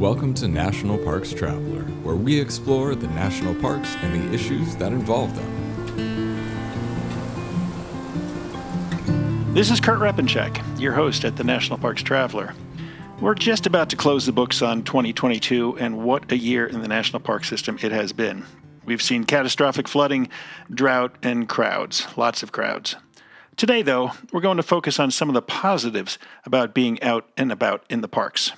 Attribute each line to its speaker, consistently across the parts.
Speaker 1: Welcome to National Parks Traveler, where we explore the national parks and the issues that involve them.
Speaker 2: This is Kurt Repenchek, your host at the National Parks Traveler. We're just about to close the books on 2022, and what a year in the national park system it has been. We've seen catastrophic flooding, drought, and crowds, lots of crowds. Today, though, we're going to focus on some of the positives about being out and about in the parks.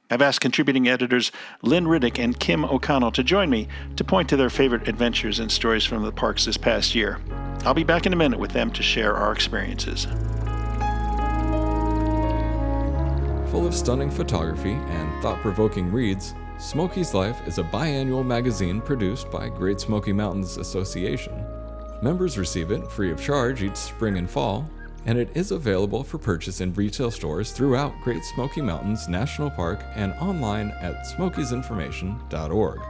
Speaker 2: I've asked contributing editors Lynn Riddick and Kim O'Connell to join me to point to their favorite adventures and stories from the parks this past year. I'll be back in a minute with them to share our experiences.
Speaker 1: Full of stunning photography and thought-provoking reads, Smokey's Life is a biannual magazine produced by Great Smoky Mountains Association. Members receive it free of charge each spring and fall, and it is available for purchase in retail stores throughout Great Smoky Mountains National Park and online at smokiesinformation.org.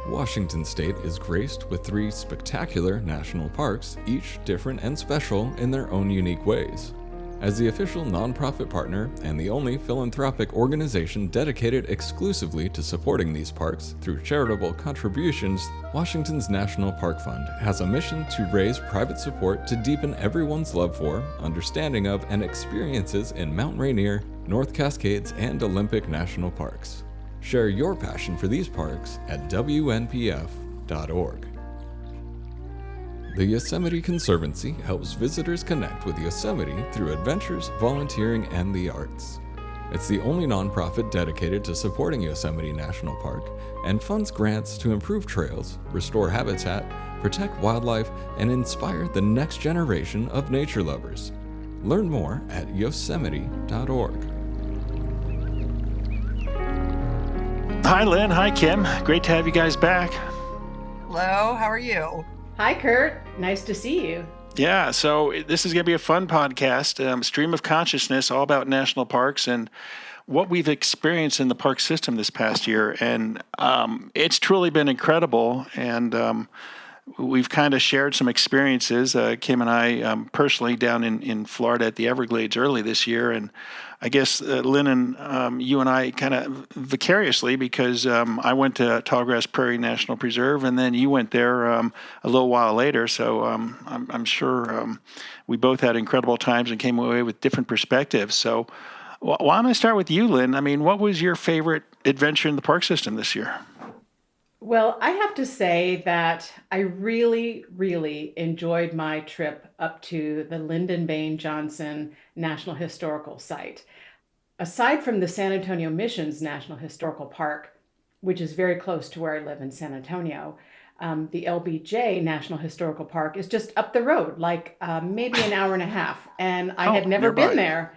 Speaker 1: Washington State is graced with 3 spectacular national parks, each different and special in their own unique ways. As the official nonprofit partner and the only philanthropic organization dedicated exclusively to supporting these parks through charitable contributions, Washington's National Park Fund has a mission to raise private support to deepen everyone's love for, understanding of, and experiences in Mount Rainier, North Cascades, and Olympic National Parks. Share your passion for these parks at WNPF.org. The Yosemite Conservancy helps visitors connect with Yosemite through adventures, volunteering, and the arts. It's the only nonprofit dedicated to supporting Yosemite National Park and funds grants to improve trails, restore habitat, protect wildlife, and inspire the next generation of nature lovers. Learn more at yosemite.org.
Speaker 2: Hi, Lynn. Hi, Kim. Great to have you guys back.
Speaker 3: Hello, how are you?
Speaker 4: Hi, Kurt. Nice to see you.
Speaker 2: Yeah, so this is going to be a fun podcast, stream of consciousness, all about national parks and what we've experienced in the park system this past year. And it's truly been incredible. And we've kind of shared some experiences, Kim and I personally, down in Florida at the Everglades early this year. And I guess, Lynn, and you and I kind of vicariously, because I went to Tallgrass Prairie National Preserve, and then you went there a little while later. So I'm sure we both had incredible times and came away with different perspectives. So why don't I start with you, Lynn? I mean, what was your favorite adventure in the park system this year?
Speaker 4: Well, I have to say that I really, really enjoyed my trip up to the Lyndon Bain Johnson National Historical Site. Aside from the San Antonio Missions National Historical Park, which is very close to where I live in San Antonio, the LBJ National Historical Park is just up the road, like maybe an hour and a half, and I had never
Speaker 2: nearby.
Speaker 4: been there.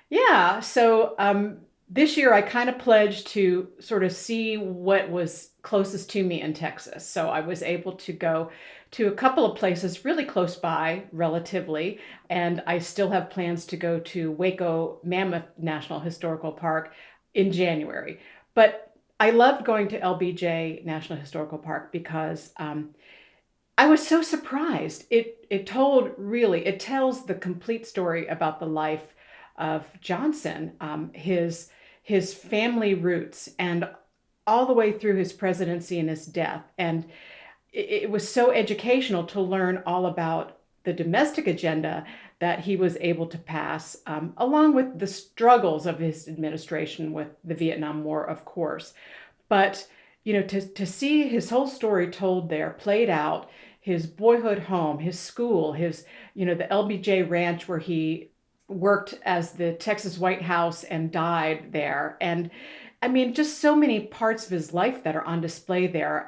Speaker 4: Yeah, so this year I kind of pledged to sort of see what was closest to me in Texas. So I was able to go to a couple of places really close by, relatively, and I still have plans to go to Waco Mammoth National Historical Park in January. But I loved going to LBJ National Historical Park because I was so surprised. It tells the complete story about the life of Johnson, his family roots, and all the way through his presidency and his death. And it was so educational to learn all about the domestic agenda that he was able to pass, along with the struggles of his administration with the Vietnam War, of course. But, to see his whole story told there, played out, his boyhood home, his school, the LBJ ranch where he worked as the Texas White House and died there. And I mean, just so many parts of his life that are on display there.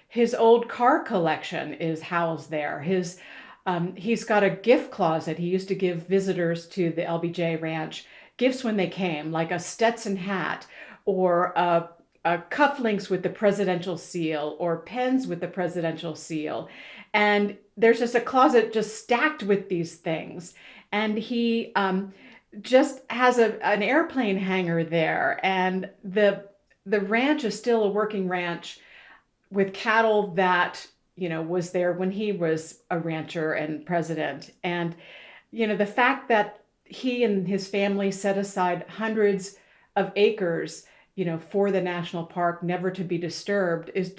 Speaker 4: His old car collection is housed there. He's got a gift closet. He used to give visitors to the LBJ ranch gifts when they came, like a Stetson hat or a cufflinks with the presidential seal or pens with the presidential seal. And there's just a closet just stacked with these things. And he just has an airplane hangar there, and the ranch is still a working ranch with cattle that was there when he was a rancher and president. And the fact that he and his family set aside hundreds of acres for the national park, never to be disturbed, it's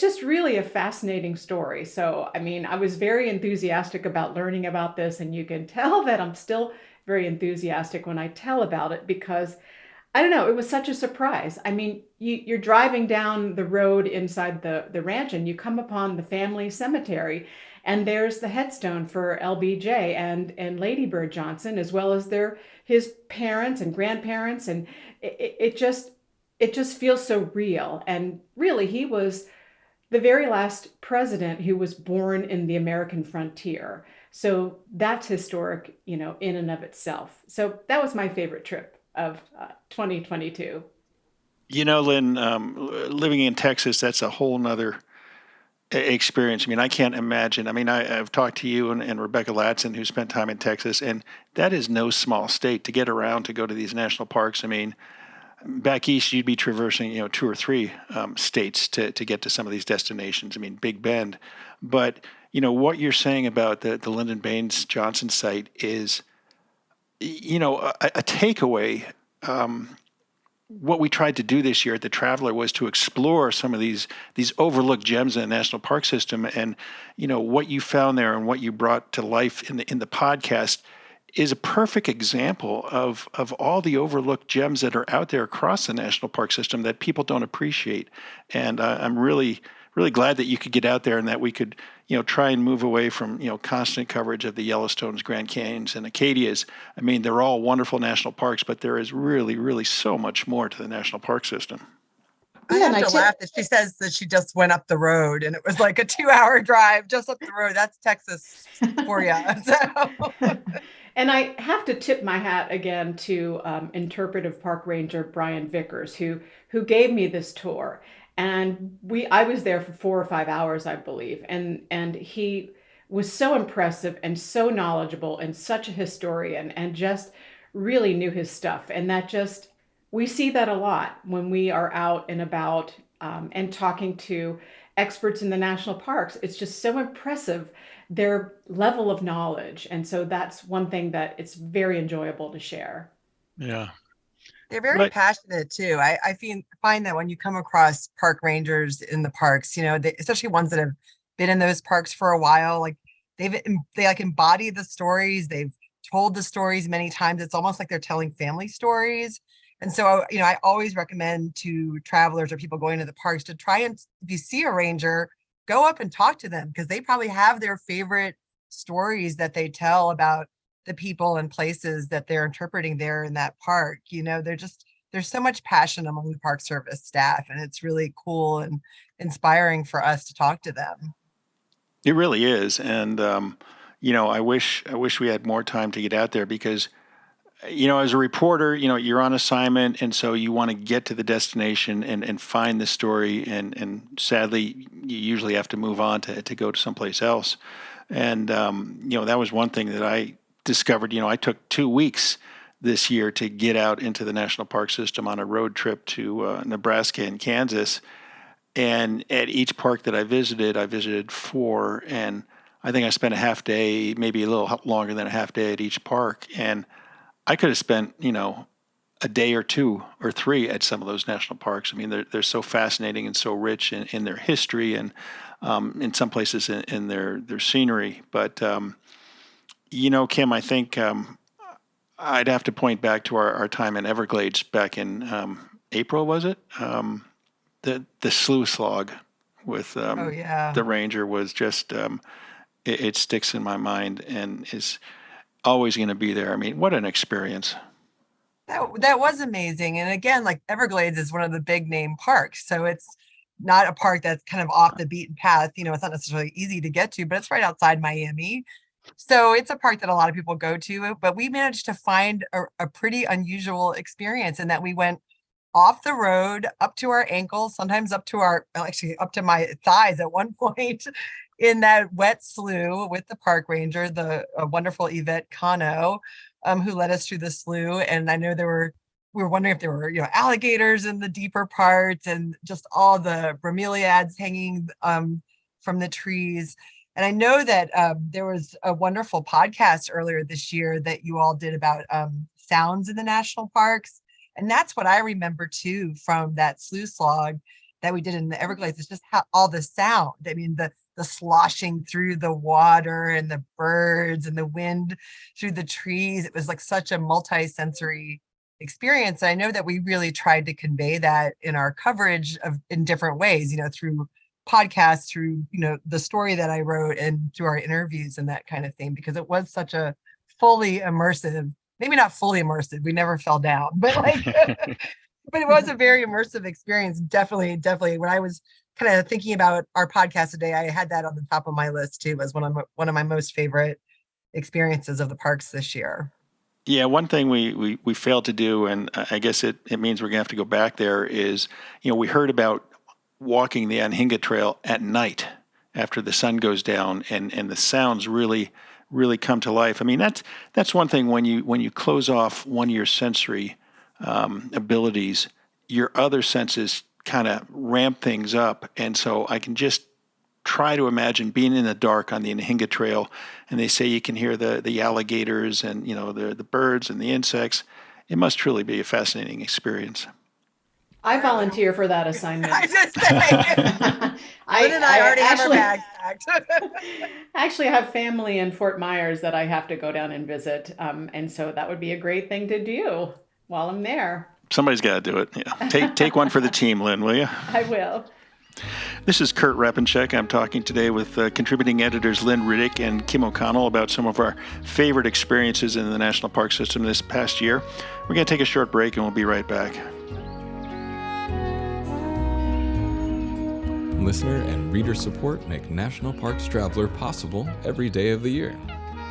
Speaker 4: just really a fascinating story. So, I mean, I was very enthusiastic about learning about this, and you can tell that I'm still very enthusiastic when I tell about it because I don't know, it was such a surprise. I mean, you're driving down the road inside the ranch and you come upon the family cemetery, and there's the headstone for LBJ and Lady Bird Johnson, as well as his parents and grandparents, and it just feels so real. And really, he was the very last president who was born in the American frontier. So that's historic, in and of itself. So that was my favorite trip of 2022.
Speaker 2: Lynn, living in Texas, that's a whole nother experience. I mean, I can't imagine. I mean, I've talked to you and Rebecca Latson, who spent time in Texas, and that is no small state to get around to go to these national parks. I mean, back east, you'd be traversing, two or three states to get to some of these destinations. I mean, Big Bend. But, what you're saying about the Lyndon Baines Johnson site is, a takeaway. What we tried to do this year at the Traveler was to explore some of these overlooked gems in the national park system, and what you found there and what you brought to life in the podcast is a perfect example of all the overlooked gems that are out there across the national park system that people don't appreciate. And I'm really glad that you could get out there and that we could try and move away from constant coverage of the Yellowstones, Grand Canyons, and Acadias. I mean, they're all wonderful national parks, but there is really so much more to the national park system.
Speaker 3: I have to laugh that she says that she just went up the road and it was like a 2-hour drive just up the road. That's Texas for you. So.
Speaker 4: And I have to tip my hat again to interpretive park ranger Brian Vickers, who gave me this tour. And I was there for 4 or 5 hours, I believe, and he was so impressive and so knowledgeable and such a historian and just really knew his stuff. And we see that a lot when we are out and about and talking to experts in the national parks. It's just so impressive, their level of knowledge. And so that's one thing that it's very enjoyable to share.
Speaker 2: Yeah.
Speaker 3: They're very passionate too. I find that when you come across park rangers in the parks, especially ones that have been in those parks for a while, like they like embody the stories. They've told the stories many times. It's almost like they're telling family stories. And so, I always recommend to travelers or people going to the parks to try and, if you see a ranger, go up and talk to them, because they probably have their favorite stories that they tell about the people and places that they're interpreting there in that park. There's so much passion among the Park Service staff, and it's really cool and inspiring for us to talk to them.
Speaker 2: It really is. And, I wish we had more time to get out there because, as a reporter, you're on assignment. And so you want to get to the destination and find the story. And sadly, you usually have to move on to go to someplace else. And, that was one thing that I discovered. I took 2 weeks this year to get out into the national park system on a road trip to Nebraska and Kansas. And at each park that I visited 4, and I think I spent a half day, maybe a little longer than a half day at each park. And I could have spent, a day or 2 or 3 at some of those national parks. I mean, they're so fascinating and so rich in their history and in some places in their scenery. But, Kim, I think I'd have to point back to our time in Everglades back in April, was it? The sluice log with the ranger was just, it sticks in my mind and is always going to be there. I mean, what an experience.
Speaker 3: That was amazing. And again, like Everglades is one of the big name parks. So it's not a park that's kind of off the beaten path. It's not necessarily easy to get to, but it's right outside Miami. So it's a park that a lot of people go to, but we managed to find a pretty unusual experience in that we went off the road up to our ankles, sometimes up to my thighs at one point in that wet slough with the park ranger, the wonderful Yvette Cano, who led us through the slough. And I know we were wondering if there were, alligators in the deeper parts and just all the bromeliads hanging from the trees. And I know that there was a wonderful podcast earlier this year that you all did about sounds in the national parks. And that's what I remember too from that sluice log that we did in the Everglades. It's just how all the sound. I mean, the sloshing through the water and the birds and the wind through the trees. It was like such a multi-sensory experience. I know that we really tried to convey that in our coverage of in different ways, through podcasts, through, the story that I wrote and through our interviews and that kind of thing, because it was such a fully immersive, maybe not fully immersive. We never fell down, but like, but it was a very immersive experience. Definitely. When I was kind of thinking about our podcast today, I had that on the top of my list too, as one of my most favorite experiences of the parks this year.
Speaker 2: Yeah, one thing we failed to do, and I guess it means we're going to have to go back there, is, we heard about walking the Anhinga Trail at night after the sun goes down, and the sounds really come to life. I mean, that's one thing when you close off one of your sensory abilities, your other senses kind of ramp things up. And so I can just try to imagine being in the dark on the Anhinga Trail, and they say you can hear the alligators and the birds and the insects. It must truly be a fascinating experience.
Speaker 4: I volunteer for that assignment.
Speaker 3: I just say, Lynn and I already have our bags packed.
Speaker 4: Actually, I have family in Fort Myers that I have to go down and visit, and so that would be a great thing to do while I'm there.
Speaker 2: Somebody's got to do it. Yeah, take one for the team, Lynn, will you?
Speaker 4: I will.
Speaker 2: This is Kurt Repenchek. I'm talking today with contributing editors Lynn Riddick and Kim O'Connell about some of our favorite experiences in the National Park System this past year. We're going to take a short break and we'll be right back.
Speaker 1: Listener and reader support make National Parks Traveler possible every day of the year.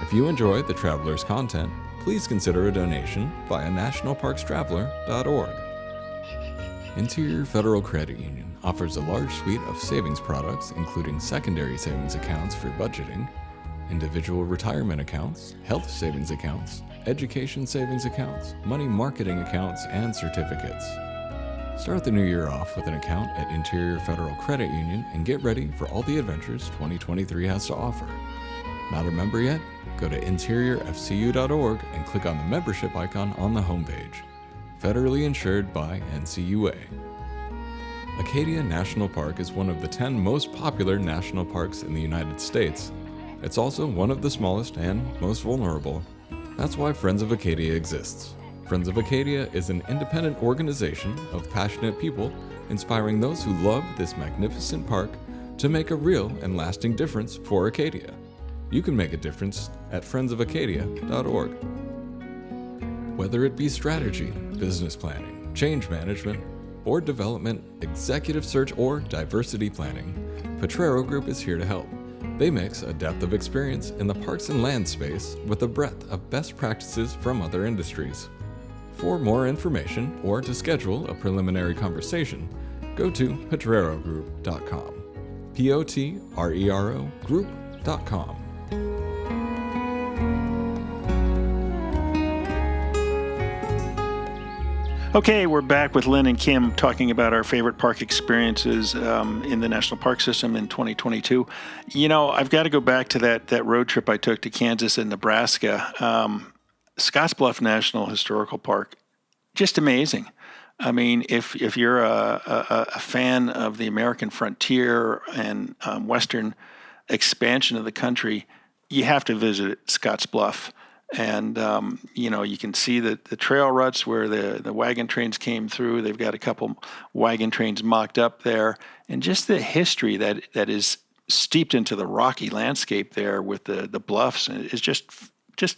Speaker 1: If you enjoy the Traveler's content, please consider a donation via nationalparkstraveler.org. Interior Federal Credit Union offers a large suite of savings products, including secondary savings accounts for budgeting, individual retirement accounts, health savings accounts, education savings accounts, money marketing accounts, and certificates. Start the new year off with an account at Interior Federal Credit Union and get ready for all the adventures 2023 has to offer. Not a member yet? Go to interiorfcu.org and click on the membership icon on the homepage. Federally insured by NCUA. Acadia National Park is one of the 10 most popular national parks in the United States. It's also one of the smallest and most vulnerable. That's why Friends of Acadia exists. Friends of Acadia is an independent organization of passionate people inspiring those who love this magnificent park to make a real and lasting difference for Acadia. You can make a difference at friendsofacadia.org. Whether it be strategy, business planning, change management, board development, executive search, or diversity planning, Potrero Group is here to help. They mix a depth of experience in the parks and land space with a breadth of best practices from other industries. For more information or to schedule a preliminary conversation, go to potrerogroup.com. Potrero group.com.
Speaker 2: Okay, we're back with Lynn and Kim talking about our favorite park experiences in the National Park System in 2022. I've got to go back to that road trip I took to Kansas and Nebraska. Scottsbluff National Historical Park, just amazing. I mean, if you're a fan of the American frontier and Western expansion of the country, you have to visit Scottsbluff. And, you can see the trail ruts where the wagon trains came through. They've got a couple wagon trains mocked up there. And just the history that is steeped into the rocky landscape there with the bluffs is just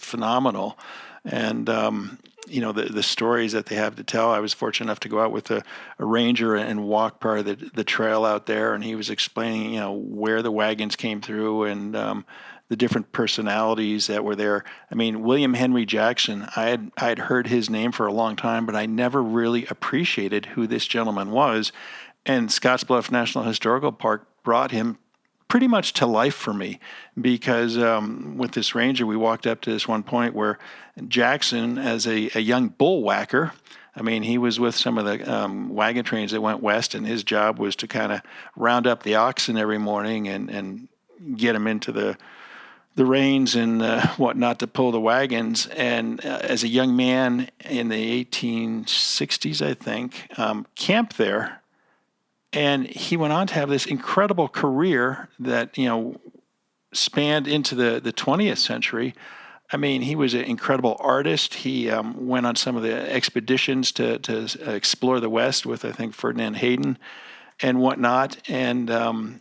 Speaker 2: phenomenal. And, the stories that they have to tell. I was fortunate enough to go out with a ranger and walk part of the trail out there. And he was explaining, where the wagons came through and the different personalities that were there. I mean, William Henry Jackson, I had heard his name for a long time, but I never really appreciated who this gentleman was. And Scottsbluff National Historical Park brought him pretty much to life for me, because with this ranger, we walked up to this one point where Jackson, as a young bullwhacker, I mean, he was with some of the wagon trains that went west, and his job was to kind of round up the oxen every morning and get them into the the reins and whatnot to pull the wagons. And as a young man in the 1860s, I think, camped there. And he went on to have this incredible career that, spanned into the 20th century. I mean, he was an incredible artist. He went on some of the expeditions to explore the West with, I think, Ferdinand Hayden and whatnot. And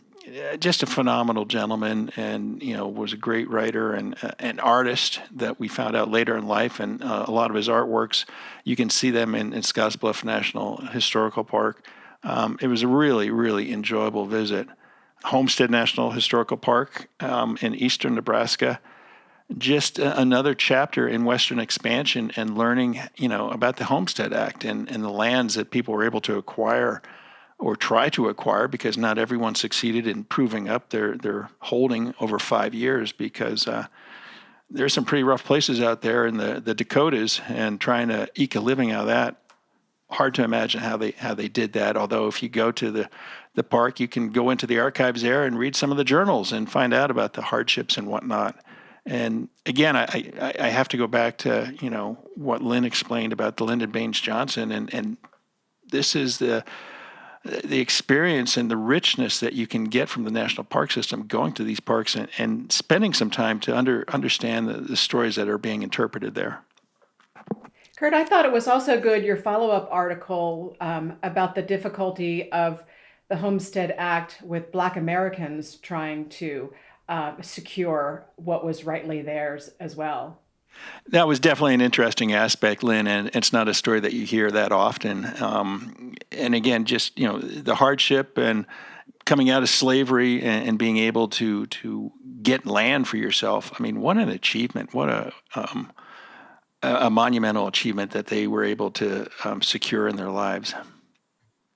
Speaker 2: just a phenomenal gentleman, and was a great writer and an artist that we found out later in life. And a lot of his artworks, you can see them in Scottsbluff National Historical Park. It was a really, really enjoyable visit. Homestead National Historical Park in eastern Nebraska. Just another chapter in Western expansion and learning, about the Homestead Act and the lands that people were able to acquire or try to acquire, because not everyone succeeded in proving up their holding over 5 years, because there's some pretty rough places out there in the Dakotas, and trying to eke a living out of that. Hard to imagine how they did that. Although if you go to the park, you can go into the archives there and read some of the journals and find out about the hardships and whatnot. And again, I have to go back to what Lynn explained about the Lyndon Baines Johnson, and this is the experience and the richness that you can get from the national park system, going to these parks and spending some time to understand the stories that are being interpreted there.
Speaker 4: Kurt, I thought it was also good, your follow-up article about the difficulty of the Homestead Act with Black Americans trying to secure what was rightly theirs as well.
Speaker 2: That was definitely an interesting aspect, Lynn, and it's not a story that you hear that often. And again, just the hardship and coming out of slavery and being able to get land for yourself. I mean, what an achievement! What a monumental achievement that they were able to secure in their lives.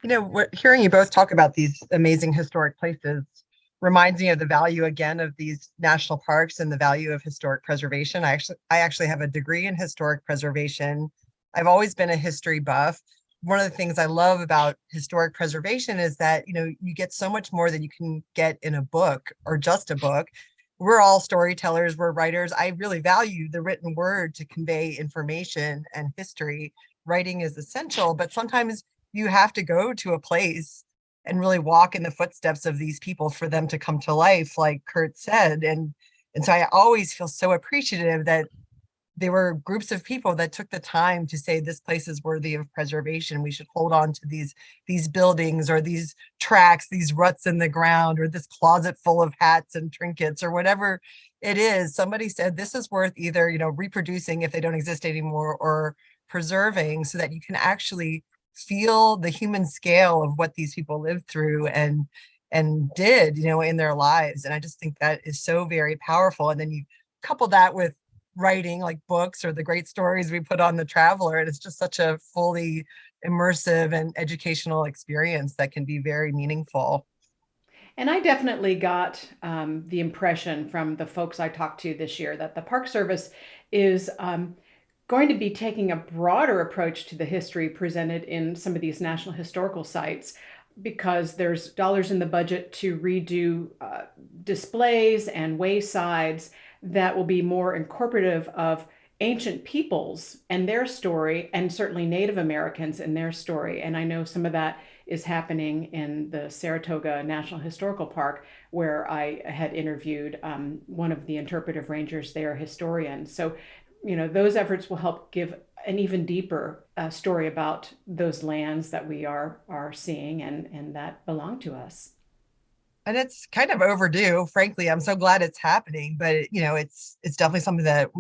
Speaker 3: Hearing you both talk about these amazing historic places reminds me of the value again of these national parks and the value of historic preservation. I actually have a degree in historic preservation. I've always been a history buff. One of the things I love about historic preservation is that, you get so much more than you can get in a book or just a book. We're all storytellers, we're writers. I really value the written word to convey information and history. Writing is essential, but sometimes you have to go to a place and really walk in the footsteps of these people for them to come to life, like Kurt said. And so I always feel so appreciative that there were groups of people that took the time to say this place is worthy of preservation. We should hold on to these buildings or these tracks, these ruts in the ground, or this closet full of hats and trinkets or whatever it is. Somebody said this is worth either, reproducing if they don't exist anymore, or preserving, so that you can actually feel the human scale of what these people lived through and did, in their lives. And I just think that is so very powerful. And then you couple that with writing, like books or the great stories we put on The Traveler, and it's just such a fully immersive and educational experience that can be very meaningful.
Speaker 4: And I definitely got the impression from the folks I talked to this year that the Park Service is going to be taking a broader approach to the history presented in some of these national historical sites, because there's dollars in the budget to redo displays and waysides that will be more incorporative of ancient peoples and their story, and certainly Native Americans and their story. And I know some of that is happening in the Saratoga National Historical Park, where I had interviewed one of the interpretive rangers there, historian. So those efforts will help give an even deeper story about those lands that we are seeing and that belong to us.
Speaker 3: And it's kind of overdue, frankly. I'm so glad it's happening, but it's definitely something that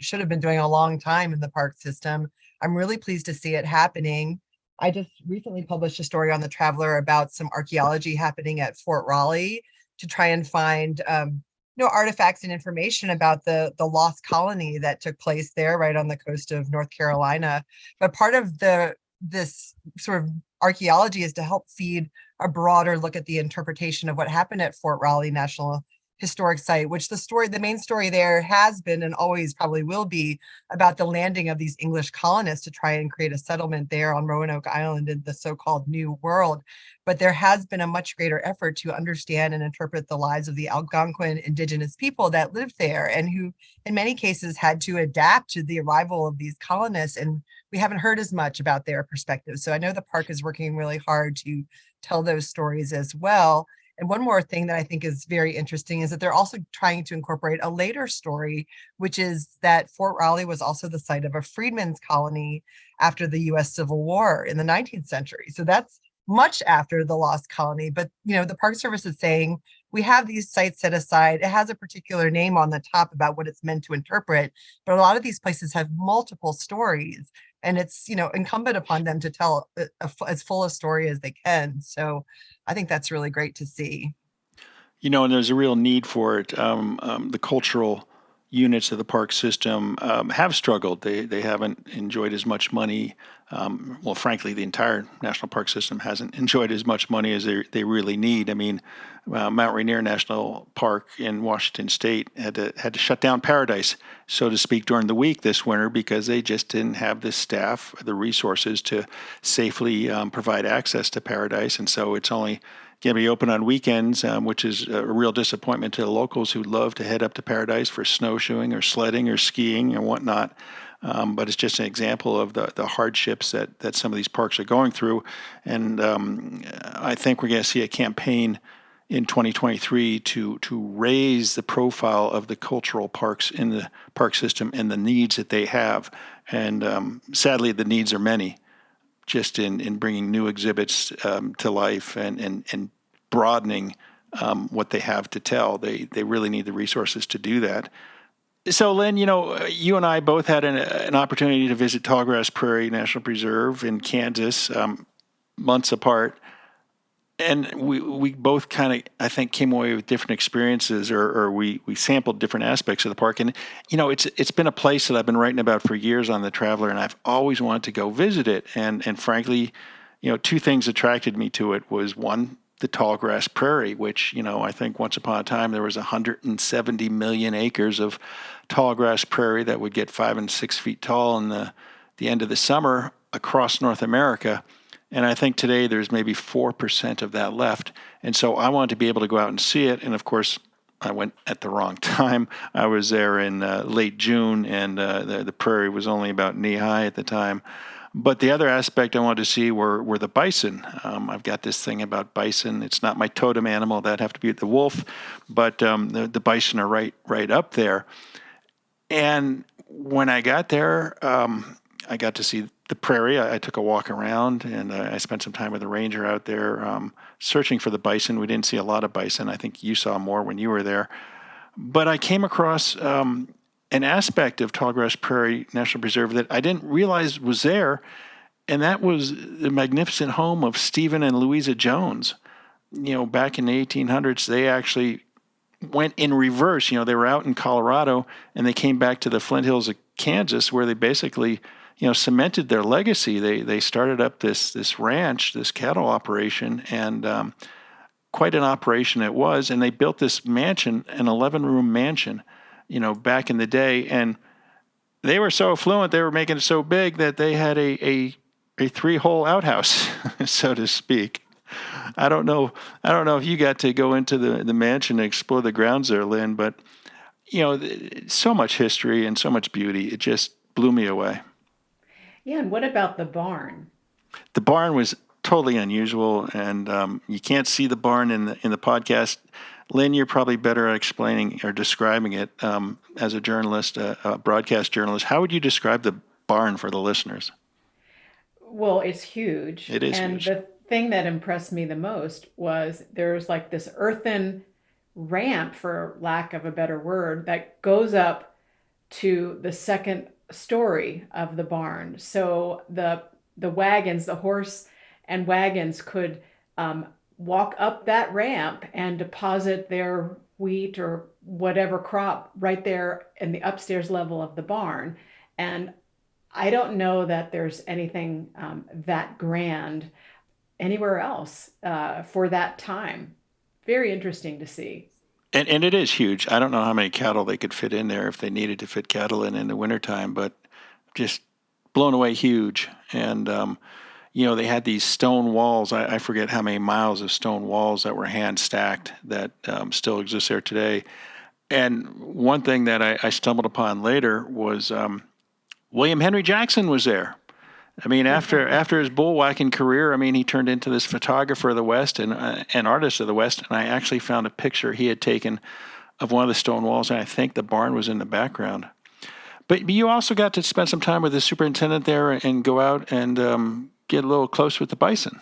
Speaker 3: should have been doing a long time in the park system. I'm really pleased to see it happening. I just recently published a story on The Traveler about some archaeology happening at Fort Raleigh to try and find artifacts and information about the lost colony that took place there right on the coast of North Carolina. But part of this sort of archaeology is to help feed a broader look at the interpretation of what happened at Fort Raleigh National historic site, which the main story there has been and always probably will be about the landing of these English colonists to try and create a settlement there on Roanoke Island in the so-called New World. But there has been a much greater effort to understand and interpret the lives of the Algonquin indigenous people that lived there and who in many cases had to adapt to the arrival of these colonists. And we haven't heard as much about their perspective. So I know the park is working really hard to tell those stories as well. And one more thing that I think is very interesting is that they're also trying to incorporate a later story, which is that Fort Raleigh was also the site of a freedmen's colony after the US Civil War in the 19th century. So that's much after the lost colony. But, the Park Service is saying we have these sites set aside. It has a particular name on the top about what it's meant to interpret. But a lot of these places have multiple stories. And it's, incumbent upon them to tell as full a story as they can. So I think that's really great to see.
Speaker 2: And there's a real need for it. The cultural units of the park system have struggled. They haven't enjoyed as much money. Well, frankly, the entire national park system hasn't enjoyed as much money as they really need. I mean, Mount Rainier National Park in Washington State had to shut down Paradise, so to speak, during the week this winter because they just didn't have the staff, the resources to safely provide access to Paradise, and so it's only going to be open on weekends, which is a real disappointment to the locals who love to head up to Paradise for snowshoeing or sledding or skiing and whatnot. But it's just an example of the hardships that some of these parks are going through. And I think we're going to see a campaign in 2023 to raise the profile of the cultural parks in the park system and the needs that they have. And sadly, the needs are many, just in bringing new exhibits to life and broadening what they have to tell. They really need the resources to do that. So, Lynn, you and I both had an opportunity to visit Tallgrass Prairie National Preserve in Kansas months apart. And we both kind of, I think, came away with different experiences or we sampled different aspects of the park. And, it's been a place that I've been writing about for years on The Traveler, and I've always wanted to go visit it. And frankly, two things attracted me to it was one, the Tallgrass Prairie, which, I think once upon a time there was 170 million acres of tallgrass prairie that would get 5 and 6 feet tall in the end of the summer across North America. And I think today there's maybe 4% of that left. And so I wanted to be able to go out and see it. And of course, I went at the wrong time. I was there in late June, and the prairie was only about knee high at the time. But the other aspect I wanted to see were the bison. I've got this thing about bison. It's not my totem animal. That'd have to be the wolf. But the bison are right up there. And when I got there, I got to see the prairie. I took a walk around, and I spent some time with a ranger out there searching for the bison. We didn't see a lot of bison. I think you saw more when you were there. But I came across an aspect of Tallgrass Prairie National Preserve that I didn't realize was there, and that was the magnificent home of Stephen and Louisa Jones. Back in the 1800s, they actually went in reverse. They were out in Colorado, and they came back to the Flint Hills of Kansas, where they basically cemented their legacy. They started up this ranch, this cattle operation, and quite an operation it was. And they built this mansion, an 11-room mansion, back in the day. And they were so affluent, they were making it so big that they had a 3-hole outhouse, so to speak. I don't know if you got to go into the mansion and explore the grounds there, Lynn, but so much history and so much beauty. It just blew me away.
Speaker 4: Yeah, and what about the barn?
Speaker 2: The barn was totally unusual, and you can't see the barn in the podcast. Lynn, you're probably better at explaining or describing it as a journalist, a broadcast journalist. How would you describe the barn for the listeners?
Speaker 4: Well, it's huge.
Speaker 2: It is
Speaker 4: and
Speaker 2: huge.
Speaker 4: The thing that impressed me the most was there's like this earthen ramp, for lack of a better word, that goes up to the second story of the barn. So the wagons, the horse and wagons could walk up that ramp and deposit their wheat or whatever crop right there in the upstairs level of the barn. And I don't know that there's anything that grand anywhere else for that time. Very interesting to see.
Speaker 2: And it is huge. I don't know how many cattle they could fit in there if they needed to fit cattle in the wintertime, but just blown away huge. And, they had these stone walls. I forget how many miles of stone walls that were hand stacked that still exist there today. And one thing that I stumbled upon later was William Henry Jackson was there. I mean, after his bullwhacking career, I mean, he turned into this photographer of the West and an artist of the West. And I actually found a picture he had taken of one of the stone walls, and I think the barn was in the background. But you also got to spend some time with the superintendent there and go out and get a little close with the bison.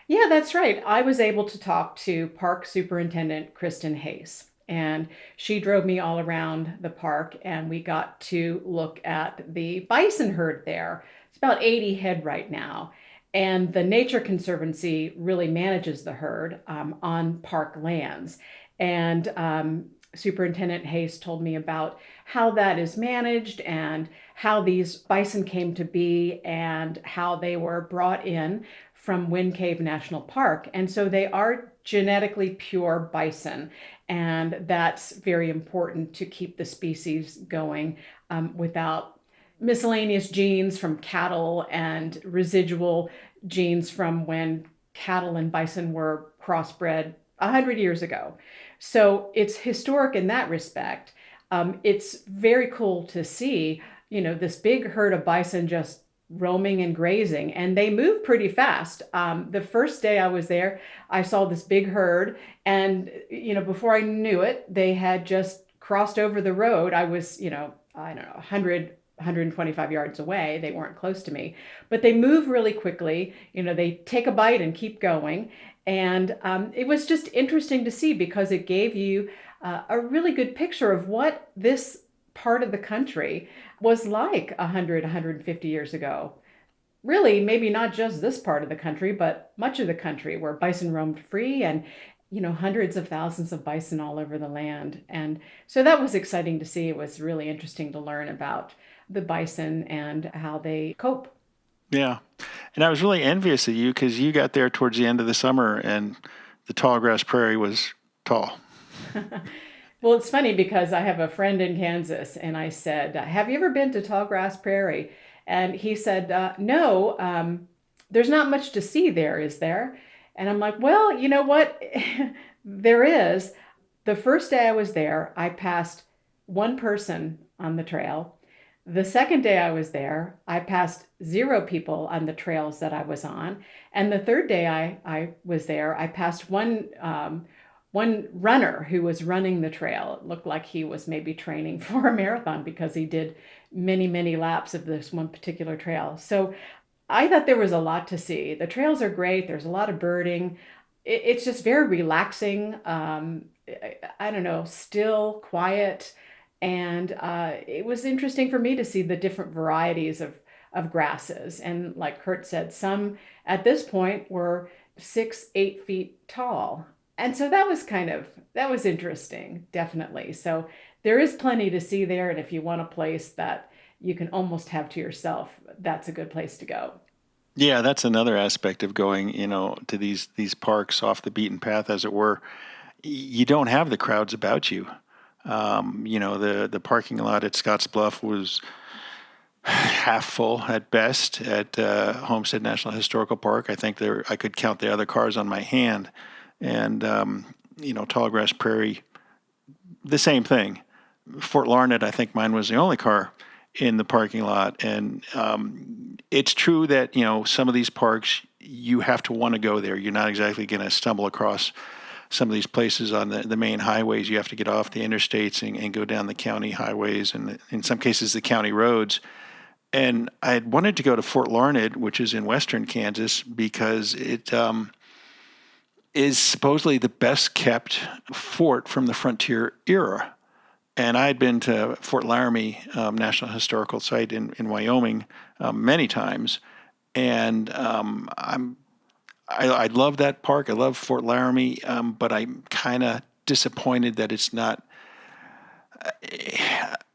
Speaker 4: Yeah, that's right. I was able to talk to Park Superintendent Kristen Hayes, and she drove me all around the park, and we got to look at the bison herd there. It's about 80 head right now. And the Nature Conservancy really manages the herd on park lands. And Superintendent Hayes told me about how that is managed and how these bison came to be and how they were brought in from Wind Cave National Park. And so they are genetically pure bison. And that's very important to keep the species going without miscellaneous genes from cattle and residual genes from when cattle and bison were crossbred 100 years ago. So it's historic in that respect. It's very cool to see, this big herd of bison just roaming and grazing, and they move pretty fast. The first day I was there, I saw this big herd, and before I knew it, they had just crossed over the road. I was, I don't know, 125 yards away. They weren't close to me, but they move really quickly. They take a bite and keep going. And it was just interesting to see because it gave you a really good picture of what this part of the country was like 100, 150 years ago. Really, maybe not just this part of the country, but much of the country where bison roamed free and, hundreds of thousands of bison all over the land. And so that was exciting to see. It was really interesting to learn about the bison and how they cope.
Speaker 2: Yeah. And I was really envious of you because you got there towards the end of the summer and the tall grass prairie was tall.
Speaker 4: Well, it's funny because I have a friend in Kansas and I said, have you ever been to tall grass prairie? And he said, no, there's not much to see there, is there? And I'm like, well, you know what? There is. The first day I was there, I passed one person on the trail. The second day I was there, I passed 0 people on the trails that I was on. And the third day I was there, I passed one runner who was running the trail. It looked like he was maybe training for a marathon because he did many, many laps of this one particular trail. So I thought there was a lot to see. The trails are great. There's a lot of birding. It's just very relaxing. I don't know, still, quiet. And it was interesting for me to see the different varieties of grasses. And like Kurt said, some at this point were 6, 8 feet tall. And so that was interesting, definitely. So there is plenty to see there. And if you want a place that you can almost have to yourself, that's a good place to go.
Speaker 2: Yeah, that's another aspect of going, to these parks off the beaten path, as it were. You don't have the crowds about you. The parking lot at Scottsbluff was half full at best at Homestead National Historical Park. I think I could count the other cars on my hand. And, Tallgrass Prairie, the same thing. Fort Larned, I think mine was the only car in the parking lot. And it's true that, some of these parks, you have to want to go there. You're not exactly going to stumble across some of these places on the main highways. You have to get off the interstates and go down the county highways and in some cases the county roads. And I had wanted to go to Fort Larned, which is in western Kansas, because it is supposedly the best kept fort from the frontier era. And I had been to Fort Laramie National Historical Site in Wyoming many times. And I love that park. I love Fort Laramie, but I'm kind of disappointed that it's not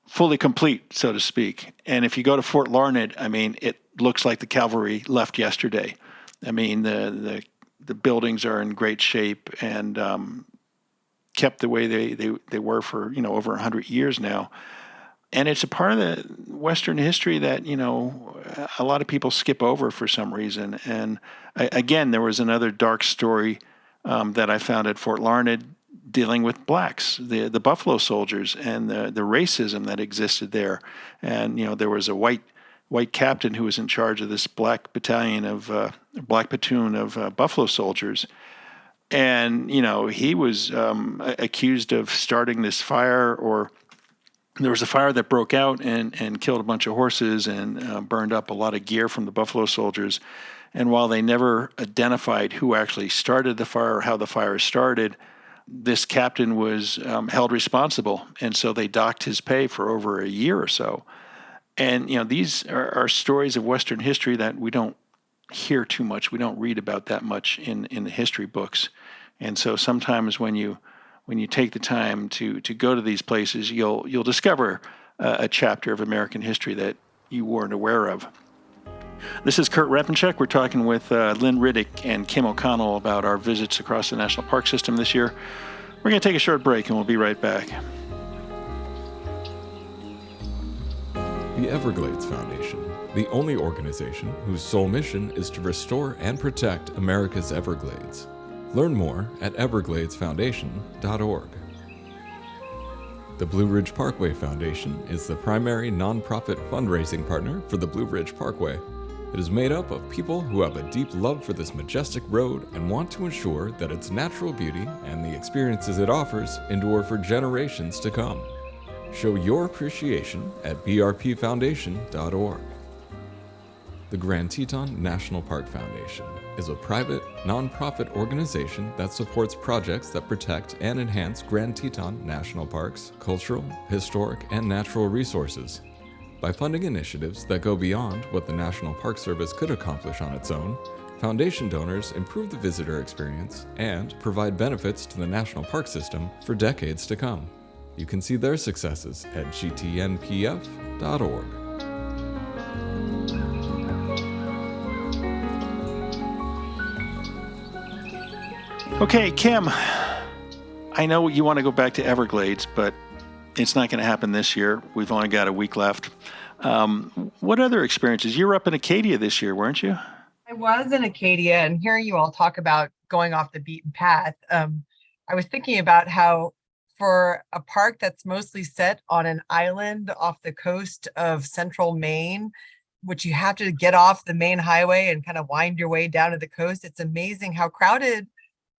Speaker 2: fully complete, so to speak. And if you go to Fort Larned, I mean, it looks like the cavalry left yesterday. I mean, the buildings are in great shape, and kept the way they were for, over 100 years now. And it's a part of the Western history that, a lot of people skip over for some reason. And again, there was another dark story that I found at Fort Larned dealing with blacks, the Buffalo Soldiers, and the racism that existed there. And, there was a white captain who was in charge of this black platoon of Buffalo Soldiers. And, he was accused of starting this fire, or there was a fire that broke out and killed a bunch of horses and burned up a lot of gear from the Buffalo Soldiers. And while they never identified who actually started the fire or how the fire started, this captain was held responsible. And so they docked his pay for over a year or so. And, these are stories of Western history that we don't hear too much. We don't read about that much in the history books. And so sometimes when you take the time to go to these places, you'll discover a chapter of American history that you weren't aware of. This is Kurt Repenchek. We're talking with Lynn Riddick and Kim O'Connell about our visits across the national park system this year. We're going to take a short break, and we'll be right back.
Speaker 1: The Everglades Foundation, the only organization whose sole mission is to restore and protect America's Everglades. Learn more at evergladesfoundation.org. The Blue Ridge Parkway Foundation is the primary nonprofit fundraising partner for the Blue Ridge Parkway. It is made up of people who have a deep love for this majestic road and want to ensure that its natural beauty and the experiences it offers endure for generations to come. Show your appreciation at brpfoundation.org. The Grand Teton National Park Foundation is a private, nonprofit organization that supports projects that protect and enhance Grand Teton National Park's cultural, historic, and natural resources. By funding initiatives that go beyond what the National Park Service could accomplish on its own, foundation donors improve the visitor experience and provide benefits to the national park system for decades to come. You can see their successes at gtnpf.org.
Speaker 2: Okay, Kim, I know you want to go back to Everglades, but it's not going to happen this year. We've only got a week left. What other experiences? You were up in Acadia this year, weren't you?
Speaker 3: I was in Acadia, and hearing you all talk about going off the beaten path, I was thinking about how for a park that's mostly set on an island off the coast of central Maine, which you have to get off the main highway and kind of wind your way down to the coast, it's amazing how crowded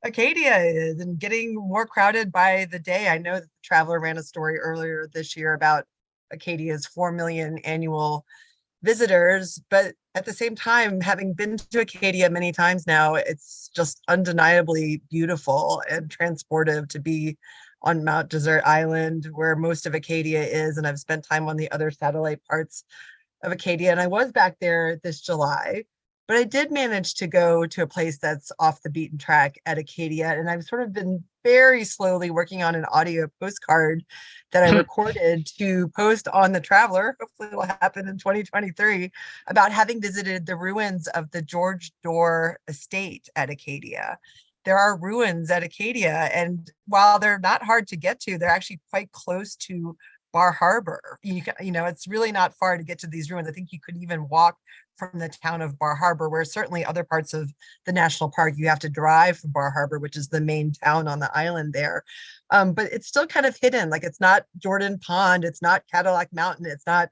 Speaker 3: Acadia is, and getting more crowded by the day. I know that the Traveler ran a story earlier this year about Acadia's 4 million annual visitors, but at the same time, having been to Acadia many times now, it's just undeniably beautiful and transportive to be on Mount Desert Island, where most of Acadia is, and I've spent time on the other satellite parts of Acadia, and I was back there this July. But I did manage to go to a place that's off the beaten track at Acadia, and I've sort of been very slowly working on an audio postcard that I recorded to post on the Traveler. Hopefully it will happen in 2023, about having visited the ruins of the George Dorr estate at Acadia. There are ruins at Acadia, and while they're not hard to get to, they're actually quite close to Bar Harbor. It's really not far to get to these ruins. I think you could even walk from the town of Bar Harbor, where certainly other parts of the national park you have to drive from Bar Harbor, which is the main town on the island there. But it's still kind of hidden. Like, it's not Jordan Pond, it's not Cadillac Mountain, it's not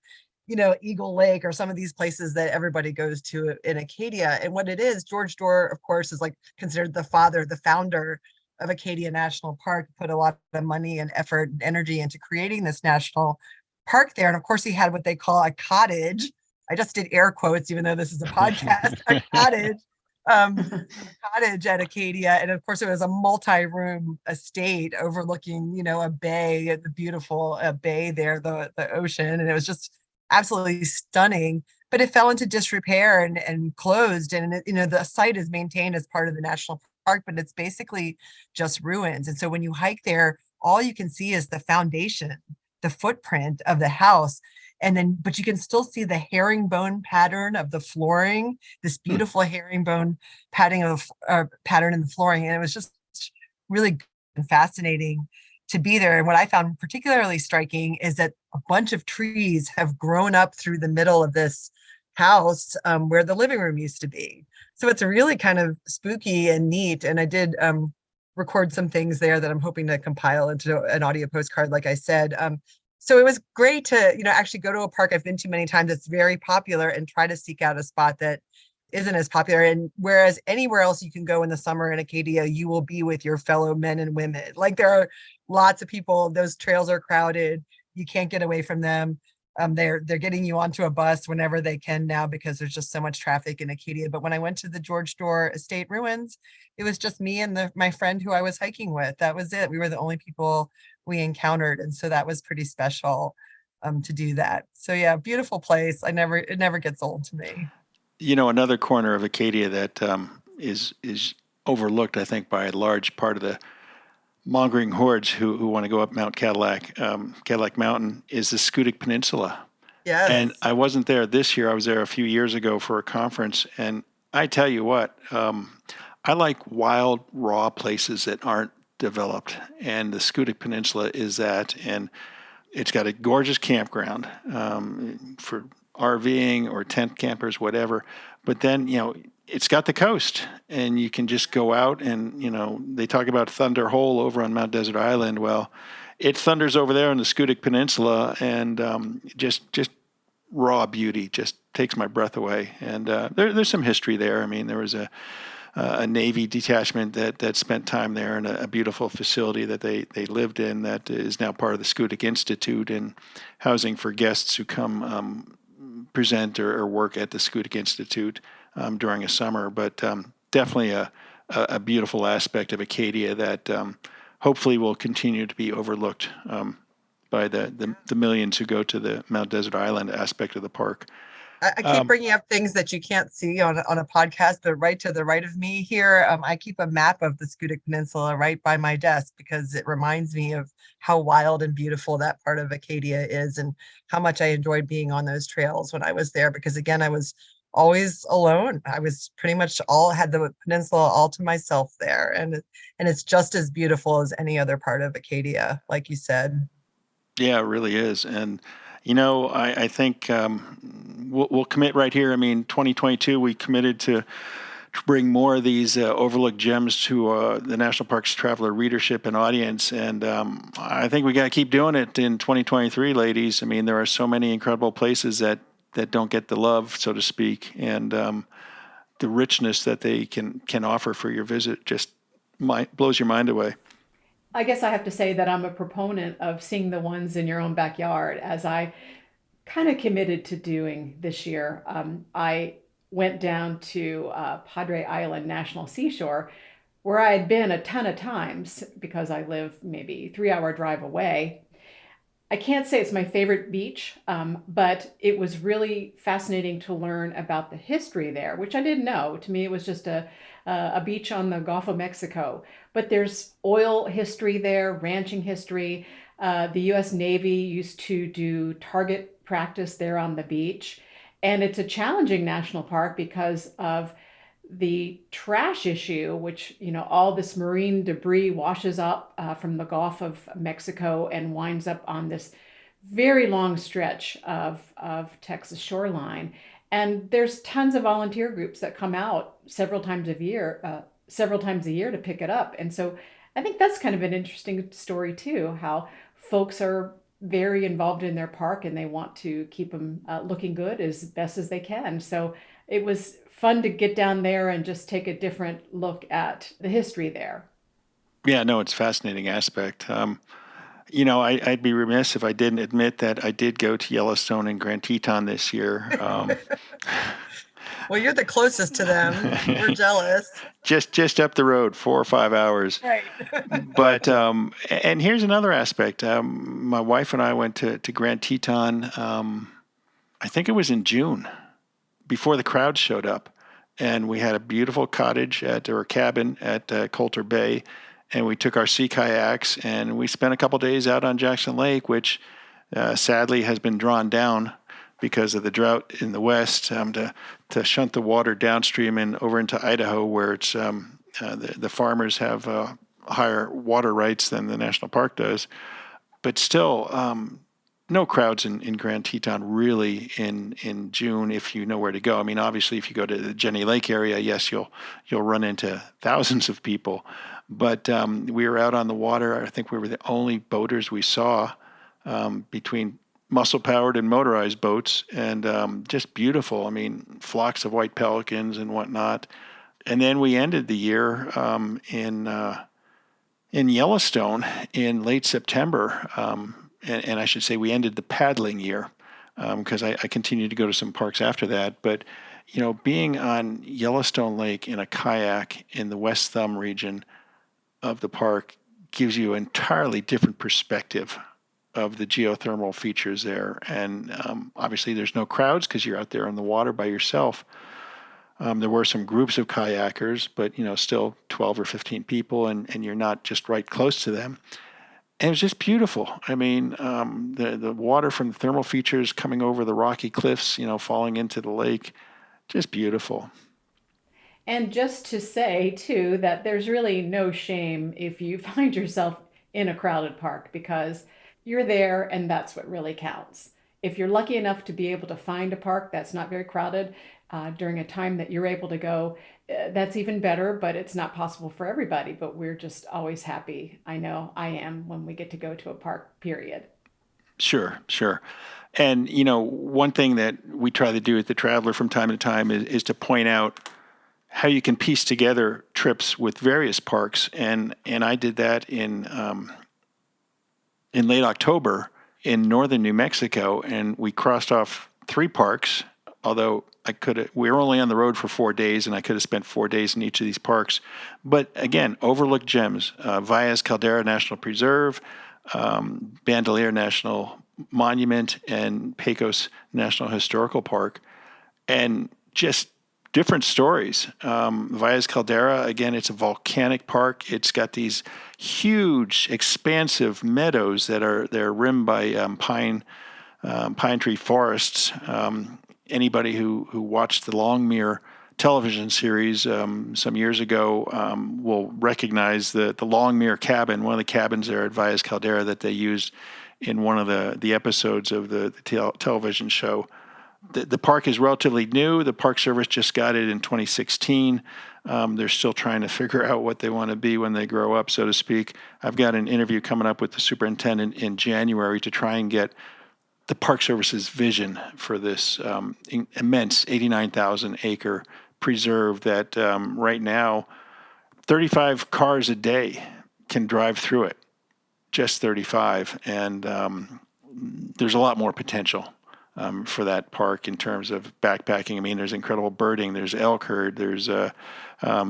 Speaker 3: Eagle Lake or some of these places that everybody goes to in Acadia. And what it is, George Dorr, of course, is like considered the founder of Acadia National Park, put a lot of money and effort and energy into creating this national park there. And of course, he had what they call a cottage. I just did air quotes, even though this is a podcast, a cottage, cottage at Acadia. And of course, it was a multi-room estate overlooking, a bay, the beautiful bay there, the ocean. And it was just absolutely stunning. But it fell into disrepair and closed. And, the site is maintained as part of the national park, but it's basically just ruins. And so when you hike there, all you can see is the foundation, the footprint of the house. But you can still see the herringbone pattern of the flooring, this beautiful herringbone pattern in the flooring. And it was just really and fascinating to be there. And what I found particularly striking is that a bunch of trees have grown up through the middle of this house where the living room used to be. So it's really kind of spooky and neat. And I did record some things there that I'm hoping to compile into an audio postcard, like I said. So it was great to, actually go to a park I've been to many times that's very popular and try to seek out a spot that isn't as popular. And whereas anywhere else you can go in the summer in Acadia, you will be with your fellow men and women. Like there are lots of people, those trails are crowded. You can't get away from them. They're getting you onto a bus whenever they can now because there's just so much traffic in Acadia. But when I went to the George Door Estate ruins, it was just me and my friend who I was hiking with. That was it. We were the only people we encountered. And so that was pretty special to do that. So yeah, beautiful place. It never gets old to me.
Speaker 2: Another corner of Acadia that is overlooked, I think, by a large part of the mongering hordes who want to go up Mount Cadillac Mountain is the Scudic Peninsula.
Speaker 3: Yes.
Speaker 2: And I wasn't there this year. I was there a few years ago for a conference. And I tell you what, I like wild, raw places that aren't developed. And the Scudic Peninsula is that. And it's got a gorgeous campground for RVing or tent campers, whatever. But then, it's got the coast, and you can just go out and, they talk about Thunder Hole over on Mount Desert Island. Well, it thunders over there on the Scudic Peninsula, and just raw beauty just takes my breath away. And there's some history there. I mean, there was a Navy detachment that spent time there, and a beautiful facility that they lived in that is now part of the Scudic Institute and housing for guests who come present or work at the Scudic Institute during a summer. But definitely a beautiful aspect of Acadia that hopefully will continue to be overlooked by the millions who go to the Mount Desert Island aspect of the park.
Speaker 3: I keep bringing up things that you can't see on a podcast, but right to the right of me here, I keep a map of the Scudic Peninsula right by my desk because it reminds me of how wild and beautiful that part of Acadia is and how much I enjoyed being on those trails when I was there. Because again, I was always alone. I was pretty much had the peninsula all to myself there, and it's just as beautiful as any other part of Acadia, like you said.
Speaker 2: Yeah, it really is. And I think we'll commit right here. I mean, 2022, we committed to bring more of these overlooked gems to the National Parks Traveler readership and audience. And I think we got to keep doing it in 2023, ladies. I mean, there are so many incredible places that don't get the love, so to speak. And the richness that they can offer for your visit just blows your mind away.
Speaker 4: I guess I have to say that I'm a proponent of seeing the ones in your own backyard, as I kind of committed to doing this year. I went down to Padre Island National Seashore, where I had been a ton of times because I live maybe 3-hour drive away. I can't say it's my favorite beach, but it was really fascinating to learn about the history there, which I didn't know. To me, it was just a beach on the Gulf of Mexico. But there's oil history there, ranching history. The U.S. Navy used to do target practice there on the beach. And it's a challenging national park because of the trash issue, which, all this marine debris washes up from the Gulf of Mexico and winds up on this very long stretch of Texas shoreline. And there's tons of volunteer groups that come out several times a year to pick it up. And so I think that's kind of an interesting story too, how folks are very involved in their park and they want to keep them looking good as best as they can. So it was fun to get down there and just take a different look at the history there.
Speaker 2: Yeah, no, it's a fascinating aspect. I'd be remiss if I didn't admit that I did go to Yellowstone and Grand Teton this year.
Speaker 3: Well, you're the closest to them. We're jealous.
Speaker 2: Just up the road, 4 or 5 hours.
Speaker 3: Right.
Speaker 2: But and here's another aspect. My wife and I went to Grand Teton. I think it was in June, before the crowd showed up, and we had a beautiful cottage or cabin at Coulter Bay, and we took our sea kayaks and we spent a couple days out on Jackson Lake, which sadly has been drawn down because of the drought in the west, to shunt the water downstream and over into Idaho, where it's the farmers have higher water rights than the national park does. But still, no crowds in Grand Teton really in June if you know where to go. I mean, obviously, if you go to the Jenny Lake area, yes, you'll run into thousands of people. But we were out on the water. I think we were the only boaters we saw between muscle-powered and motorized boats, and just beautiful. I mean, flocks of white pelicans and whatnot. And then we ended the year in Yellowstone in late September, and I should say we ended the paddling year because I continued to go to some parks after that. But being on Yellowstone Lake in a kayak in the West Thumb region of the park gives you an entirely different perspective of the geothermal features there. And obviously there's no crowds because you're out there on the water by yourself. There were some groups of kayakers, but still 12 or 15 people, and you're not just right close to them. And it was just beautiful. I mean, the water from the thermal features coming over the rocky cliffs, falling into the lake, just beautiful.
Speaker 4: And just to say, too, that there's really no shame if you find yourself in a crowded park, because you're there and that's what really counts. If you're lucky enough to be able to find a park that's not very crowded during a time that you're able to go, that's even better, but it's not possible for everybody. But we're just always happy. I know I am when we get to go to a park, period.
Speaker 2: Sure. And, one thing that we try to do at The Traveler from time to time is to point out how you can piece together trips with various parks. And I did that in late October in northern New Mexico, and we crossed off 3 parks, although we were only on the road for 4 days, and I could have spent 4 days in each of these parks. But again, overlooked gems: Valles Caldera National Preserve, Bandelier National Monument, and Pecos National Historical Park, and just different stories. Valles Caldera, again, it's a volcanic park. It's got these huge, expansive meadows they're rimmed by pine tree forests. Anybody who watched the Longmire television series some years ago will recognize the Longmire cabin, one of the cabins there at Valles Caldera that they used in one of the episodes of the television show. The park is relatively new. The Park Service just got it in 2016. They're still trying to figure out what they want to be when they grow up, so to speak. I've got an interview coming up with the superintendent in January to try and get the Park Service's vision for this immense 89,000-acre preserve that right now 35 cars a day can drive through it, just 35. And there's a lot more potential for that park in terms of backpacking. I mean, there's incredible birding, there's elk herd, there's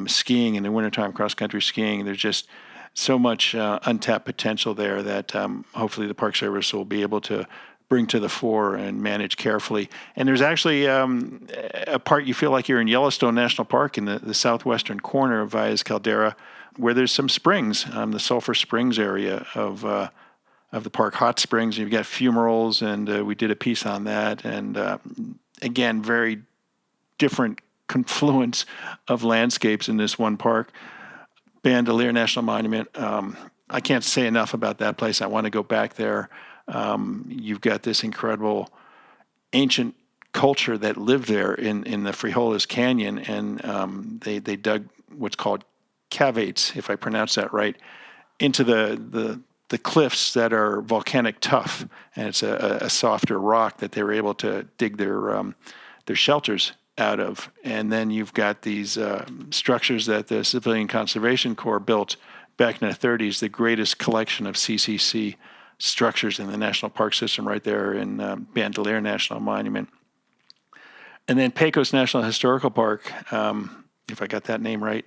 Speaker 2: skiing in the wintertime, cross-country skiing. There's just so much untapped potential there that hopefully the Park Service will be able to bring to the fore and manage carefully. And there's actually a part you feel like you're in Yellowstone National Park in the southwestern corner of Valles Caldera, where there's some springs, the Sulphur Springs area of the park, hot springs. You've got fumaroles, and we did a piece on that. And again, very different confluence of landscapes in this one park. Bandelier National Monument. I can't say enough about that place. I want to go back there. You've got this incredible ancient culture that lived there in the Frijoles Canyon, and they dug what's called cavates, if I pronounce that right, into the cliffs that are volcanic tuff, and it's a softer rock that they were able to dig their shelters out of. And then you've got these structures that the Civilian Conservation Corps built back in the 30s, the greatest collection of CCC structures in the national park system right there in Bandelier National Monument. And then Pecos National Historical Park, if I got that name right.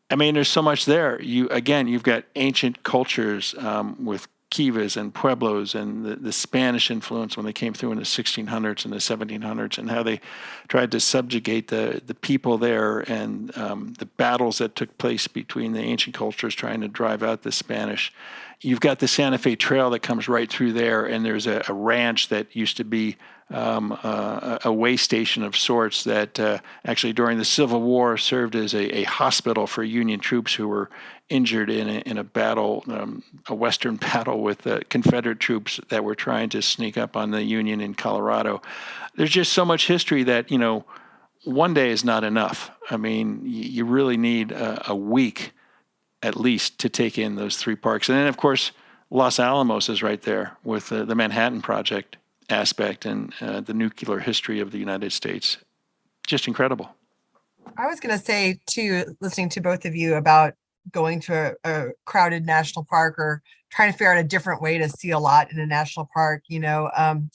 Speaker 2: I mean, there's so much there. You've got ancient cultures with kivas and pueblos and the Spanish influence when they came through in the 1600s and the 1700s, and how they tried to subjugate the people there, and the battles that took place between the ancient cultures trying to drive out the Spanish. You've got the Santa Fe Trail that comes right through there, and there's a ranch that used to be a way station of sorts that actually during the Civil War served as a hospital for Union troops who were injured in a battle, a Western battle with Confederate troops that were trying to sneak up on the Union in Colorado. There's just so much history that, one day is not enough. I mean, you really need a week at least to take in those three parks. And then, of course, Los Alamos is right there with the Manhattan Project aspect and the nuclear history of the United States. Just incredible.
Speaker 3: I was going to say, too, listening to both of you about going to a crowded national park or trying to figure out a different way to see a lot in a national park, even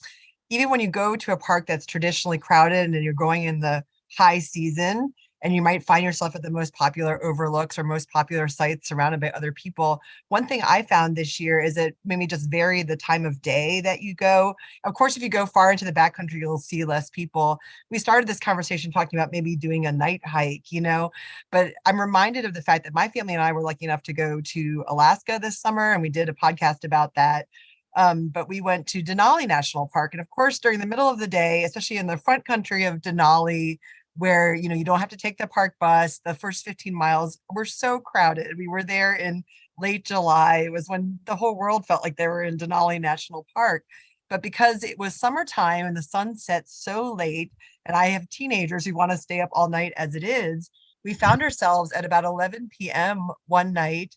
Speaker 3: when you go to a park that's traditionally crowded and you're going in the high season, and you might find yourself at the most popular overlooks or most popular sites surrounded by other people. One thing I found this year is that maybe just vary the time of day that you go. Of course, if you go far into the backcountry, you'll see less people. We started this conversation talking about maybe doing a night hike, but I'm reminded of the fact that my family and I were lucky enough to go to Alaska this summer, and we did a podcast about that. But we went to Denali National Park. And of course, during the middle of the day, especially in the front country of Denali, where you don't have to take the park bus, the first 15 miles were so crowded. We were there in late July. It was when the whole world felt like they were in Denali National Park. But because it was summertime and the sun sets so late, and I have teenagers who want to stay up all night as it is, we found ourselves at about 11 p.m. one night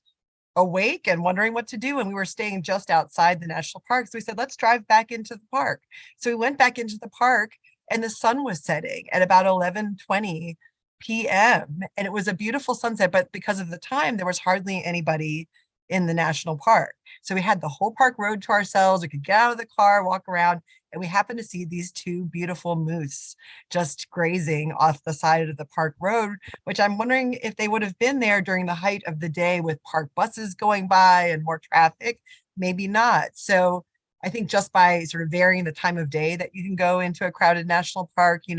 Speaker 3: awake and wondering what to do. And we were staying just outside the national park. So we said, let's drive back into the park. So we went back into the park, and the sun was setting at about 11:20 p.m. And it was a beautiful sunset, but because of the time, there was hardly anybody in the national park. So we had the whole park road to ourselves. We could get out of the car, walk around, and we happened to see these two beautiful moose just grazing off the side of the park road, which I'm wondering if they would have been there during the height of the day with park buses going by and more traffic. Maybe not. So I think just by sort of varying the time of day that you can go into a crowded national park, you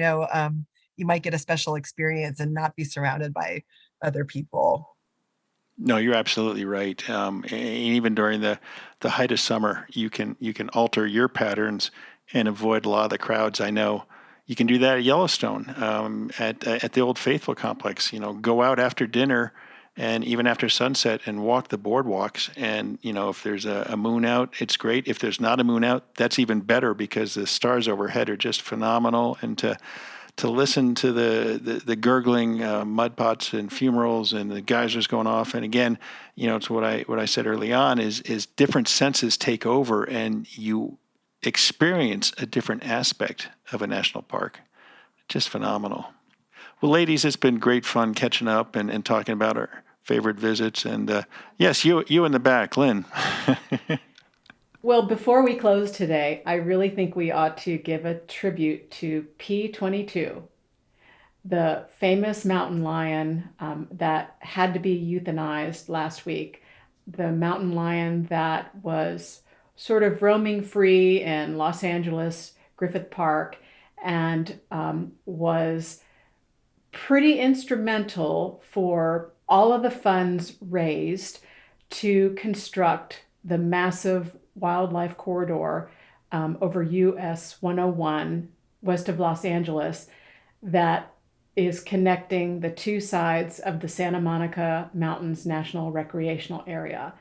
Speaker 3: might get a special experience and not be surrounded by other people.
Speaker 2: No, you're absolutely right. And even during the height of summer, you can alter your patterns and avoid a lot of the crowds. I know you can do that at Yellowstone, at the Old Faithful complex. Go out after dinner and even after sunset and walk the boardwalks. And, if there's a moon out, it's great. If there's not a moon out, that's even better because the stars overhead are just phenomenal. And to listen to the gurgling mud pots and fumaroles and the geysers going off. And again, it's what I said early on is different senses take over and you experience a different aspect of a national park. Just phenomenal. Well, ladies, it's been great fun catching up and talking about our favorite visits. And yes, you in the back, Lynn.
Speaker 4: Well, before we close today, I really think we ought to give a tribute to P22, the famous mountain lion that had to be euthanized last week. The mountain lion that was sort of roaming free in Los Angeles, Griffith Park, and was pretty instrumental for all of the funds raised to construct the massive wildlife corridor over US 101 west of Los Angeles that is connecting the two sides of the Santa Monica Mountains National Recreational Area.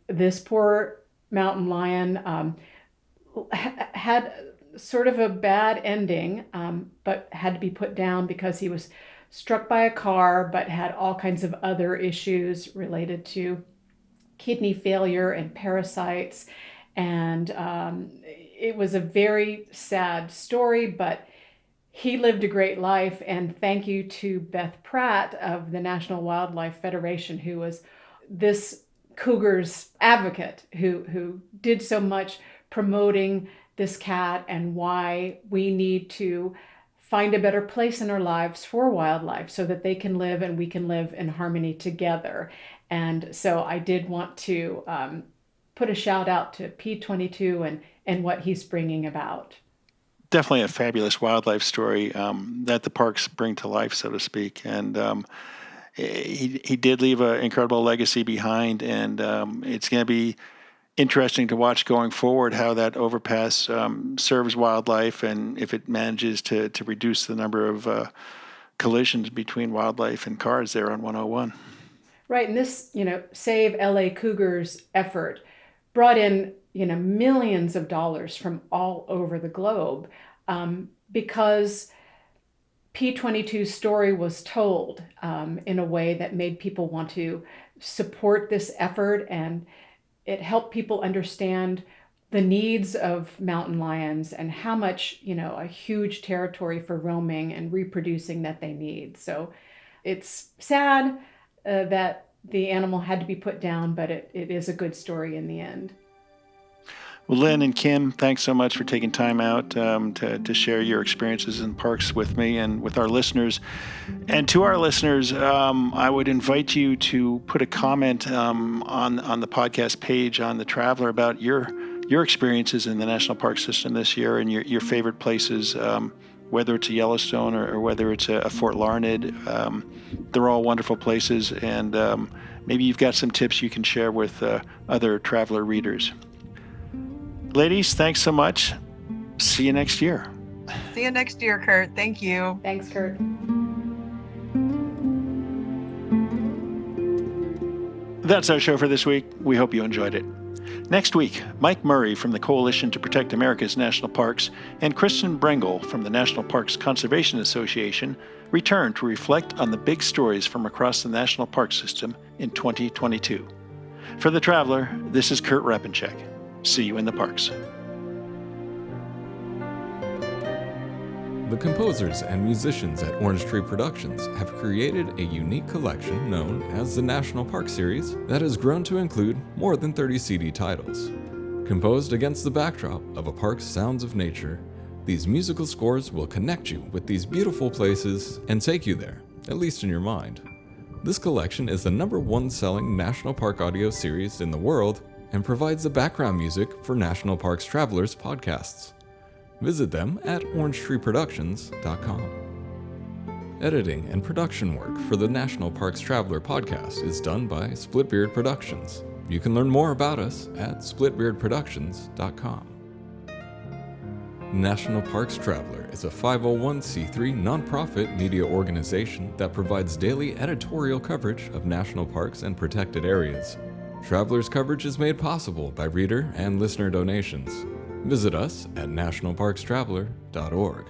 Speaker 4: This poor mountain lion had sort of a bad ending, but had to be put down because he was struck by a car, but had all kinds of other issues related to kidney failure and parasites. And it was a very sad story, but he lived a great life. And thank you to Beth Pratt of the National Wildlife Federation, who was this cougar's advocate, who did so much promoting this cat and why we need to find a better place in our lives for wildlife so that they can live and we can live in harmony together. And so I did want to put a shout out to P22 and what he's bringing about.
Speaker 2: Definitely a fabulous wildlife story that the parks bring to life, so to speak. And he did leave an incredible legacy behind, and it's going to be interesting to watch going forward how that overpass serves wildlife, and if it manages to reduce the number of collisions between wildlife and cars there on 101.
Speaker 4: Right, and this, Save LA Cougars effort brought in, millions of dollars from all over the globe, because P22's story was told in a way that made people want to support this effort, and it helped people understand the needs of mountain lions and how much, a huge territory for roaming and reproducing that they need. So it's sad that the animal had to be put down, but it is a good story in the end.
Speaker 2: Well, Lynn and Kim, thanks so much for taking time out to share your experiences in parks with me and with our listeners. And to our listeners, I would invite you to put a comment on the podcast page on The Traveler about your experiences in the National Park System this year and your favorite places, whether it's a Yellowstone or whether it's a Fort Larned. They're all wonderful places, and maybe you've got some tips you can share with other Traveler readers. Ladies, thanks so much. See you next year.
Speaker 3: See you next year, Kurt. Thank you.
Speaker 4: Thanks, Kurt.
Speaker 2: That's our show for this week. We hope you enjoyed it. Next week, Mike Murray from the Coalition to Protect America's National Parks and Kristen Brengel from the National Parks Conservation Association return to reflect on the big stories from across the National Park System in 2022. For The Traveler, this is Kurt Repenchek. See you in the parks.
Speaker 1: The composers and musicians at Orange Tree Productions have created a unique collection known as the National Park Series that has grown to include more than 30 CD titles. Composed against the backdrop of a park's sounds of nature, these musical scores will connect you with these beautiful places and take you there, at least in your mind. This collection is the #1 selling National Park audio series in the world and provides the background music for National Parks Travelers podcasts. Visit them at orangetreeproductions.com. Editing and production work for the National Parks Traveler podcast is done by Splitbeard Productions. You can learn more about us at splitbeardproductions.com. National Parks Traveler is a 501c3 nonprofit media organization that provides daily editorial coverage of national parks and protected areas. Traveler's coverage is made possible by reader and listener donations. Visit us at nationalparkstraveler.org.